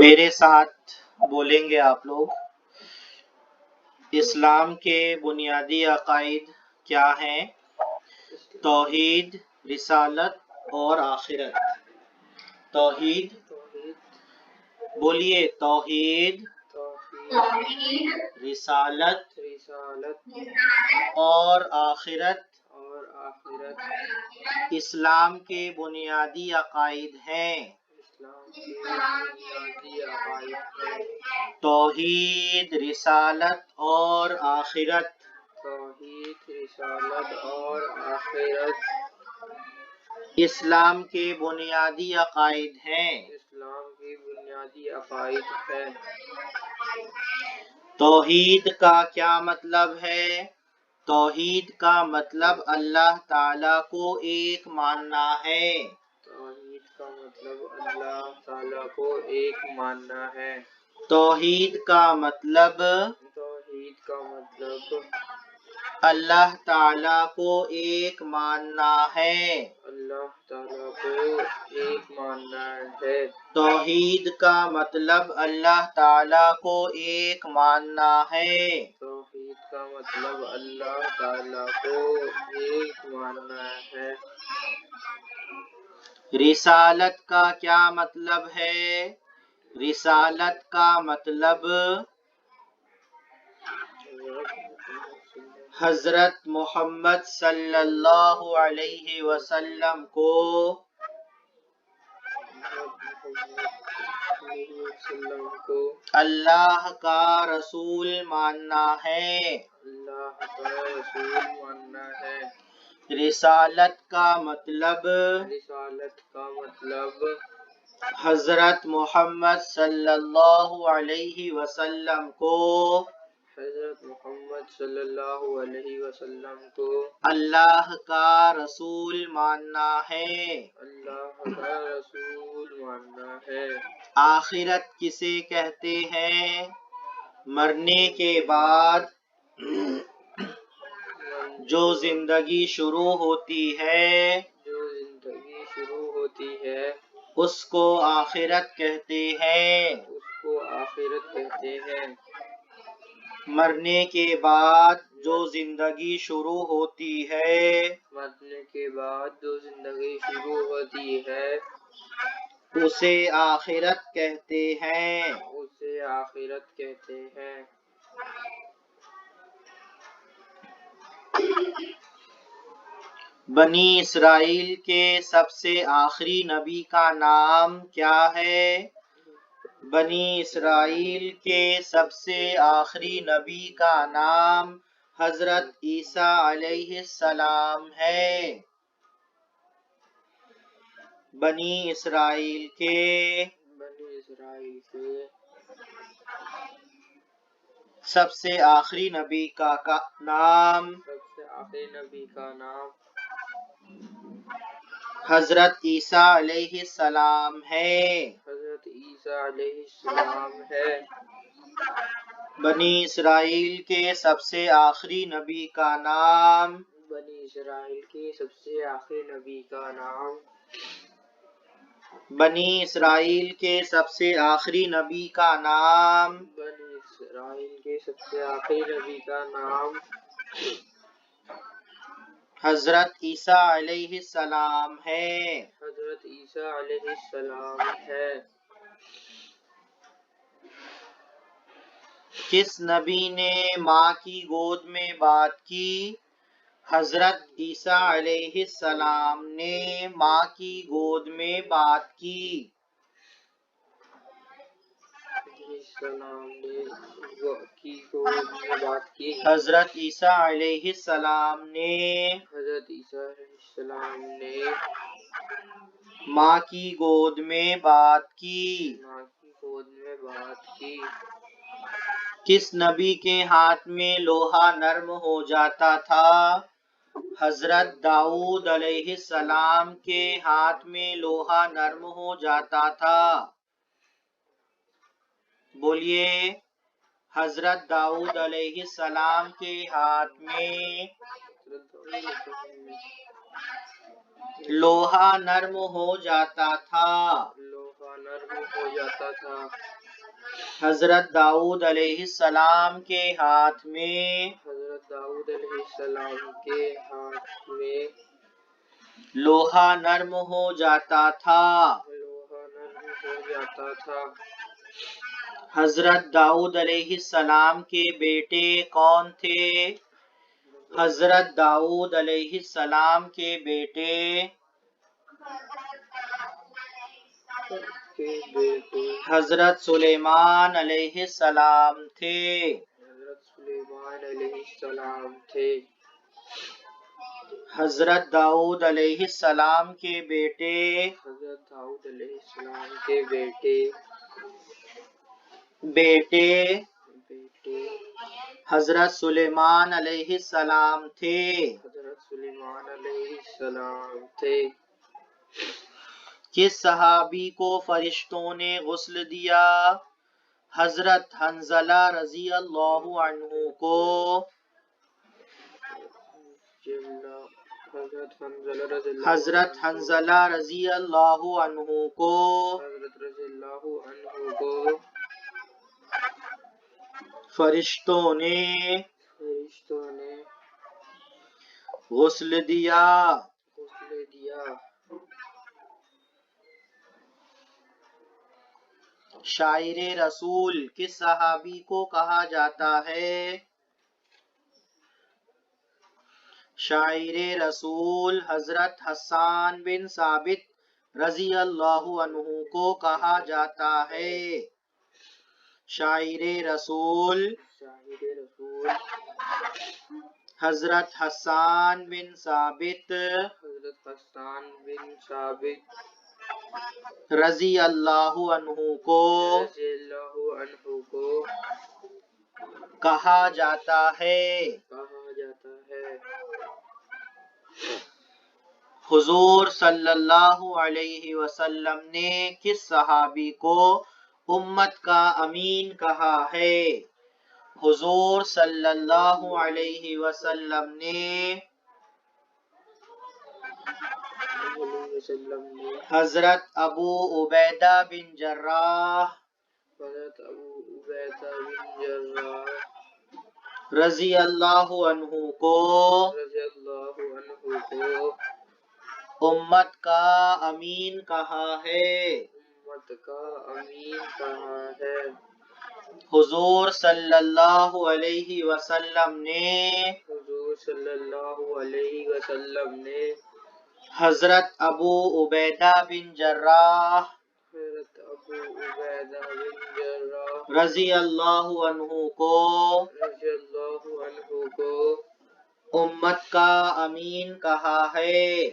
میرے ساتھ بولیں گے آپ لوگ۔ اسلام کے بنیادی عقائد کیا ہیں؟ توحید، رسالت اور آخرت۔ توحید بولیے، توحید، رسالت اور آخرت اسلام کے بنیادی عقائد ہیں۔ توحید، رسالت اور آخرت اسلام کے بنیادی عقائد ہیں۔ توحید کا کیا مطلب ہے؟ توحید کا مطلب اللہ تعالیٰ کو ایک ماننا ہے۔ توحید کا مطلب اللہ تعالیٰ کو ایک ماننا ہے۔ توحید کا مطلب اللہ تعالیٰ کو ایک ماننا ہے۔ اللہ تعالیٰ کو ایک ماننا ہے۔ توحید کا مطلب اللہ تعالیٰ کو ایک ماننا ہے۔ توحید کا مطلب اللہ تعالیٰ کو ایک ماننا ہے۔ رسالت کا کیا مطلب ہے؟ رسالت کا مطلب حضرت محمد صلی اللہ علیہ وسلم کو اللہ کا رسول ماننا ہے۔ اللہ کا رسول ماننا ہے۔ رسالت کا مطلب حضرت محمد صلی اللہ علیہ وسلم کو اللہ کا رسول ماننا ہے۔ اللہ کا رسول ماننا ہے۔ آخرت کسے کہتے ہیں؟ مرنے کے بعد جو زندگی شروع ہوتی ہے اس کو آخرت کہتے ہیں۔ مرنے کے بعد جو زندگی شروع ہوتی ہے اسے آخرت کہتے ہیں۔ بنی اسرائیل کے سب سے آخری نبی کا نام کیا ہے؟ بنی اسرائیل کے سب سے آخری نبی کا نام حضرت عیسیٰ علیہ السلام ہے۔ بنی اسرائیل کے سب سے آخری نبی کا نام حضرت عیسیٰ علیہ السلام ہے۔ بنی اسرائیل کے سب سے آخری نبی کا نام بنی اسرائیل کے سب سے آخری نبی کا نام حضرت عیسیٰ علیہ السلام ہے۔ کس نبی نے ماں کی گود میں بات کی؟ حضرت عیسیٰ علیہ السلام نے ماں کی گود میں بات کی۔ حضرت عیسیٰ علیہ السلام نے ماں کی گود میں بات کی۔ کس نبی کے ہاتھ میں لوہا نرم ہو جاتا تھا؟ حضرت داؤد علیہ السلام کے ہاتھ میں لوہا نرم ہو جاتا تھا۔ بولیے، حضرت داؤد علیہ السلام کے ہاتھ میں لوہا نرم ہو جاتا تھا۔ حضرت داؤد علیہ السلام کے ہاتھ میں حضرت داؤد علیہ السلام کے ہاتھ میں لوہا نرم ہو جاتا تھا۔ لوہا نرم ہو جاتا تھا۔ حضرت داؤد علیہ السلام کے بیٹے کون تھے؟ حضرت داؤد علیہ السلام کے بیٹے حضرت سلیمان علیہ السلام تھے۔ حضرت سلیمان علیہ السلام تھے۔ حضرت داؤد علیہ السلام کے بیٹے حضرت داؤد علیہ السلام کے بیٹے حضرت سلیمان علیہ السلام تھے۔ حضرت سلیمان علیہ السلام تھے۔ کس صحابی کو فرشتوں نے غسل دیا؟ حضرت حنظلہ رضی اللہ عنہ کو۔ حضرت حنظلہ رضی اللہ عنہ کو۔ حضرت رضی اللہ عنہ کو فرشتوں نے غسل دیا۔ شاعر رسول کس صحابی کو کہا جاتا ہے؟ شاعر رسول حضرت حسان بن ثابت رضی اللہ عنہ کو کہا جاتا ہے۔ شاعر رسول حضرت حسان بن ثابت رضی اللہ عنہ کو کہا جاتا ہے۔ حضور صلی اللہ علیہ وسلم نے کس صحابی کو امت کا امین کہا ہے؟ حضور صلی اللہ علیہ وسلم نے حضرت ابو عبیدہ بن جراح رضی اللہ عنہ کو امت کا امین کہا ہے۔ حضور صلی اللہ علیہ وسلم نے حضرت ابو عبیدہ بن جراح رضی اللہ عنہ کو امت کا امین کہا ہے۔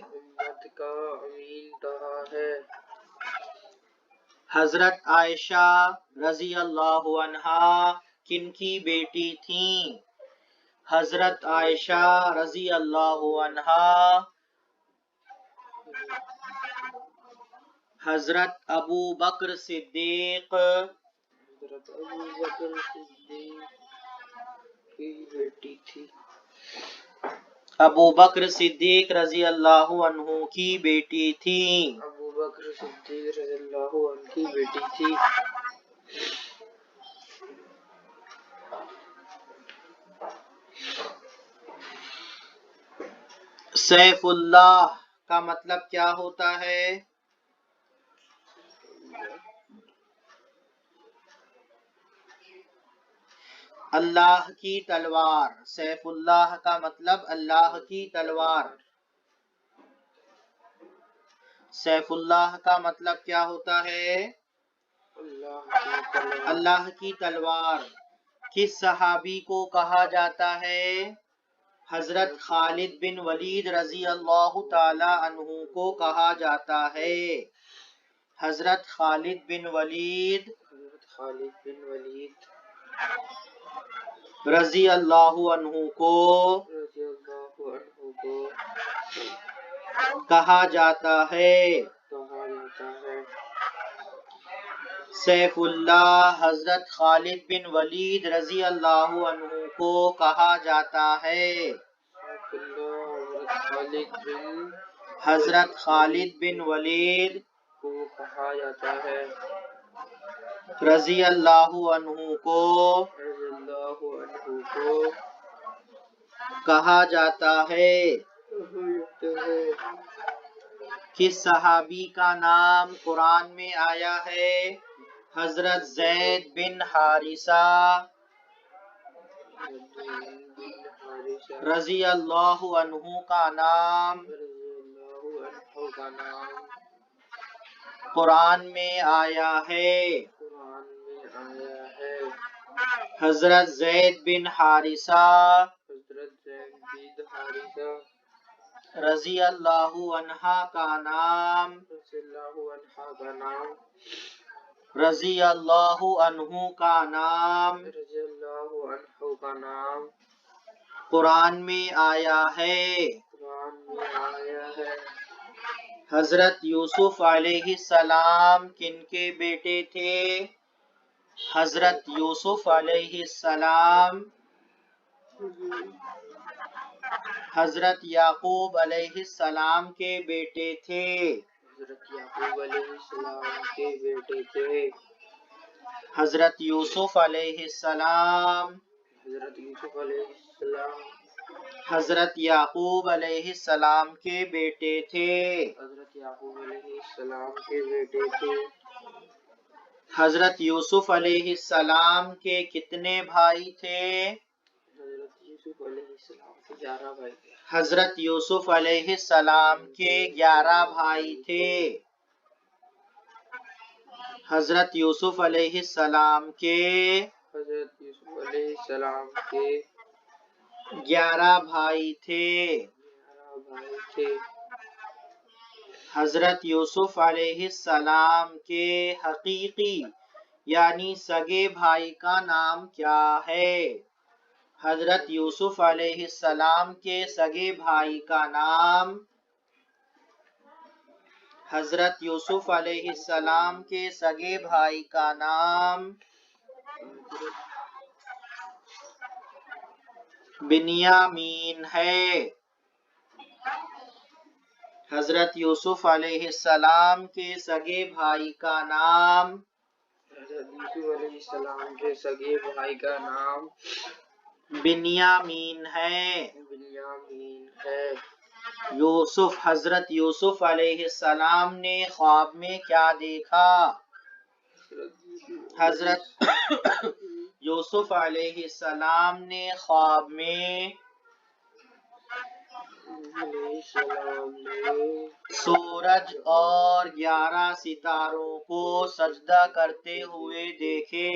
حضرت عائشہ رضی اللہ عنہا کن کی بیٹی تھیں؟ حضرت عائشہ رضی اللہ عنہا حضرت ابو بکر صدیق کی بیٹی تھی۔ ابو بکر صدیق رضی اللہ عنہ کی بیٹی تھیں۔ ابو بکر صدیق رضی اللہ عنہ کی بیٹی تھی۔ سیف اللہ کا مطلب کیا ہوتا ہے؟ اللہ کی تلوار۔ سیف اللہ کا مطلب اللہ کی تلوار۔ سیف اللہ کا مطلب کیا ہوتا ہے؟ اللہ کی تلوار۔ کس صحابی کو کہا جاتا ہے؟ حضرت خالد بن ولید رضی اللہ تعالی عنہ کو کہا جاتا ہے۔ حضرت خالد بن ولید رضی اللہ عنہ کو کہا جاتا ہے۔ سیف اللہ حضرت خالد بن ولید رضی اللہ عنہ کو کہا جاتا ہے۔ حضرت خالد بن ولید کو کہا جاتا ہے۔ رضی اللہ عنہ کو رضی اللہ عنہ کو کہا جاتا ہے۔ کس صحابی کا نام قرآن میں آیا ہے؟ حضرت زید بن حارثہ رضی اللہ عنہ کا نام قرآن میں آیا ہے۔ حضرت زید بن حارثہ رضی اللہ عنہ کا نام رضی اللہ عنہ کا نام قرآن میں آیا ہے۔ حضرت یوسف علیہ السلام کن کے بیٹے تھے؟ حضرت یوسف علیہ السلام حضرت یعقوب علیہ السلام کے بیٹے تھے۔ حضرت یوسف علیہ السلام حضرت یعقوب علیہ السلام کے بیٹے تھے۔ حضرت یوسف علیہ السلام کے کتنے بھائی تھے؟ حضرت یوسف علیہ السلام کے 11 بھائی تھے۔ حضرت یوسف علیہ السلام کے 11 بھائی تھے۔ حضرت یوسف علیہ السلام کے حقیقی یعنی سگے بھائی کا نام کیا ہے؟ حضرت یوسف علیہ السلام کے سگے بھائی کا نام حضرت یوسف علیہ السلام کے سگے بھائی کا نام بنیامین ہے۔ حضرت یوسف علیہ السلام کے سگے بھائی کا نام بنیامین ہے۔ یوسف حضرت یوسف علیہ السلام نے خواب میں کیا دیکھا؟ حضرت یوسف علیہ السلام نے خواب میں سورج اور 11 ستاروں کو سجدہ کرتے ہوئے دیکھے۔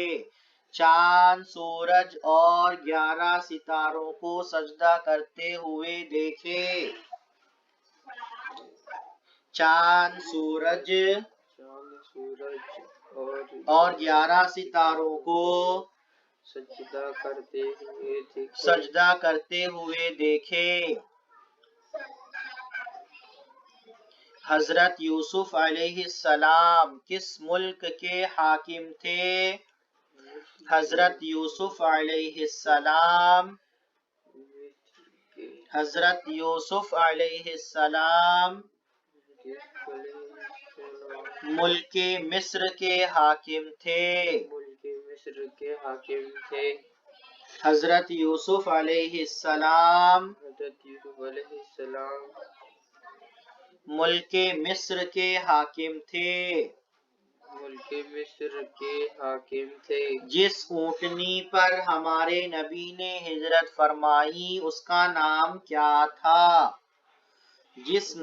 چاند، سورج اور 11 ستاروں کو سجدہ کرتے ہوئے دیکھے۔ چاند، سورج اور 11 ستاروں کو سجدہ کرتے ہوئے دیکھے۔ حضرت یوسف علیہ السلام کس ملک کے حاکم تھے؟ حضرت یوسف علیہ السلام حضرت یوسف علیہ السلام ملک مصر کے حاکم تھے۔ حضرت یوسف علیہ السلام ملک مصر کے حاکم تھے۔ جس اونٹنی پر ہمارے نبی نے ہجرت فرمائی اس کا نام کیا تھا؟ جس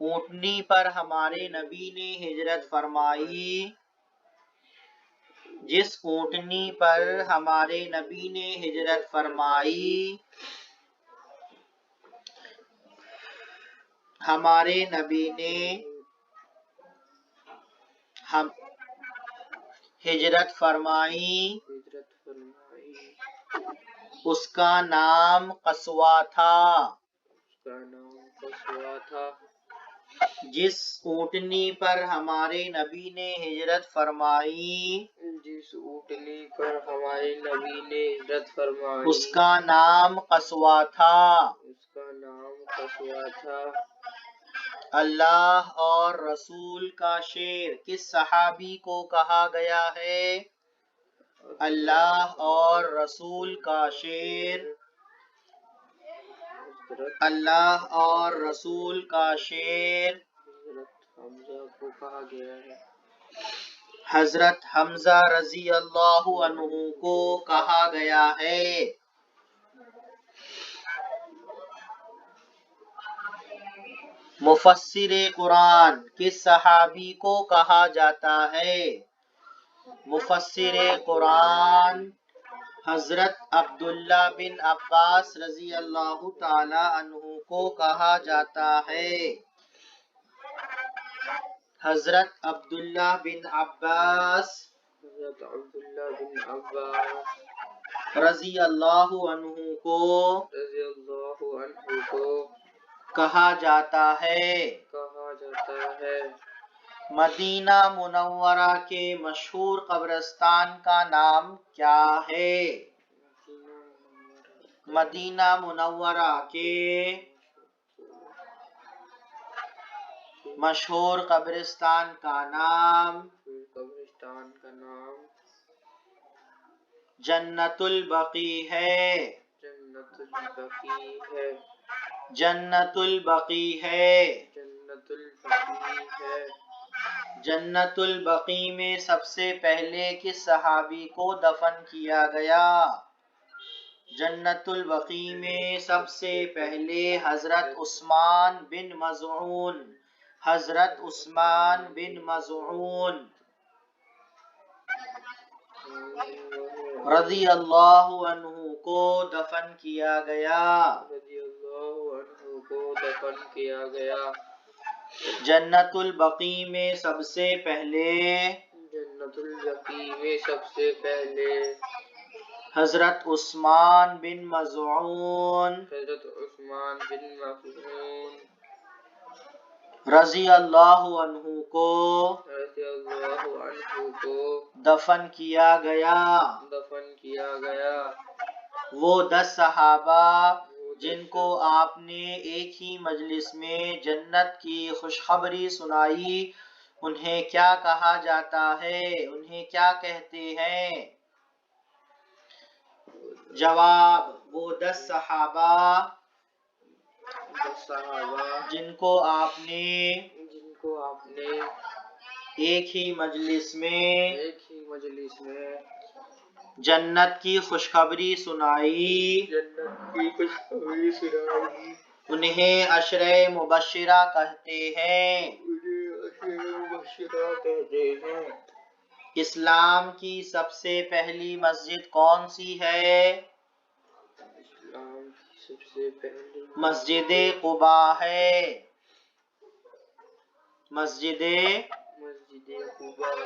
اونٹنی پر ہمارے نبی نے ہجرت فرمائی جس اونٹنی پر ہمارے نبی نے ہجرت فرمائی ہمارے نبی نے ہجرت فرمائی اس کا نام قصوہ تھا۔ جس اونٹنی پر ہمارے نبی نے ہجرت فرمائی اس کا نام قصوہ تھا۔ اللہ اور رسول کا شعر کس صحابی کو کہا گیا ہے؟ اللہ اور رسول کا شعر اللہ اور رسول کا شعر حضرت حمزہ کو کہا گیا ہے۔ حضرت حمزہ رضی اللہ عنہ کو کہا گیا ہے۔ مفسر قرآن کس صحابی کو کہا جاتا ہے؟ مفسر قرآن حضرت عبداللہ بن عباس رضی اللہ تعالی عنہ کو کہا جاتا ہے۔ حضرت عبداللہ بن عباس حضرت عبداللہ بن عباس رضی اللہ عنہ کو کہا جاتا ہے۔ مدینہ منورہ کے مشہور قبرستان کا نام کیا ہے؟ مدینہ منورہ کے مشہور قبرستان کا نام جنت البقیع ہے۔ جنت البقیع ہے۔ جنت البقیع میں سب سے پہلے کس صحابی کو دفن کیا گیا؟ جنت البقیع میں سب سے پہلے حضرت عثمان بن مظعون حضرت عثمان بن مظعون رضی اللہ عنہ کو دفن کیا گیا۔ جنت البقیع میں سب سے پہلے حضرت عثمان بن مظعون رضی اللہ عنہ کو دفن کیا گیا۔ وہ 10 صحابہ جن کو آپ نے ایک ہی مجلس میں جنت کی خوشخبری سنائی، انہیں کیا کہا جاتا ہے؟ انہیں کیا کہتے ہیں؟ جواب: وہ 10 صحابہ جن کو آپ نے ایک ہی مجلس میں جنت کی خوشخبری سنائی، انہیں عشرہ مبشرہ کہتے ہیں۔ اسلام کی سب سے پہلی مسجد کون سی ہے؟ مسجد قباء ہے۔ مسجد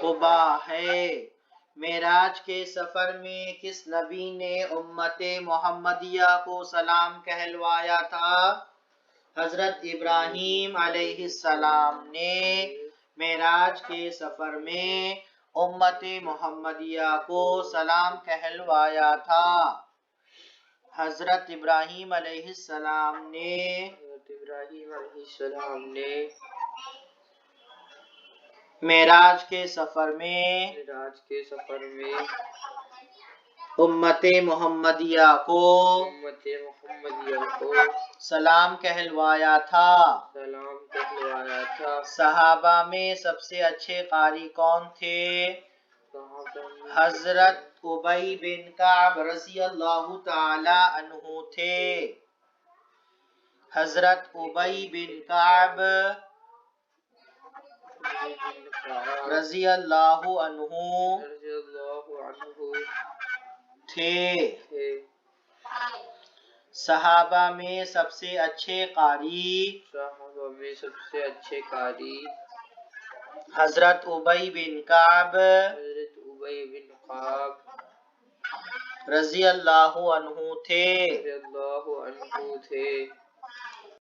قباء ہے۔ معراج کے سفر میں کس نبی نے امت محمدیہ کو سلام کہلوایا تھا؟ حضرت ابراہیم علیہ السلام نے معراج کے سفر میں امت محمدیہ کو سلام کہلوایا تھا۔ حضرت ابراہیم علیہ السلام نے معراج کے سفر میں امت محمدیہ کو سلام کہلوایا تھا۔ صحابہ میں سب سے اچھے قاری کون تھے؟ حضرت ابی بن کعب رضی اللہ تعالی عنہ تھے۔ حضرت ابی بن کعب رضی اللہ عنہ تھے۔ صحابہ میں سب سے اچھے قاری حضرت ابی بن کعب رضی اللہ عنہ تھے۔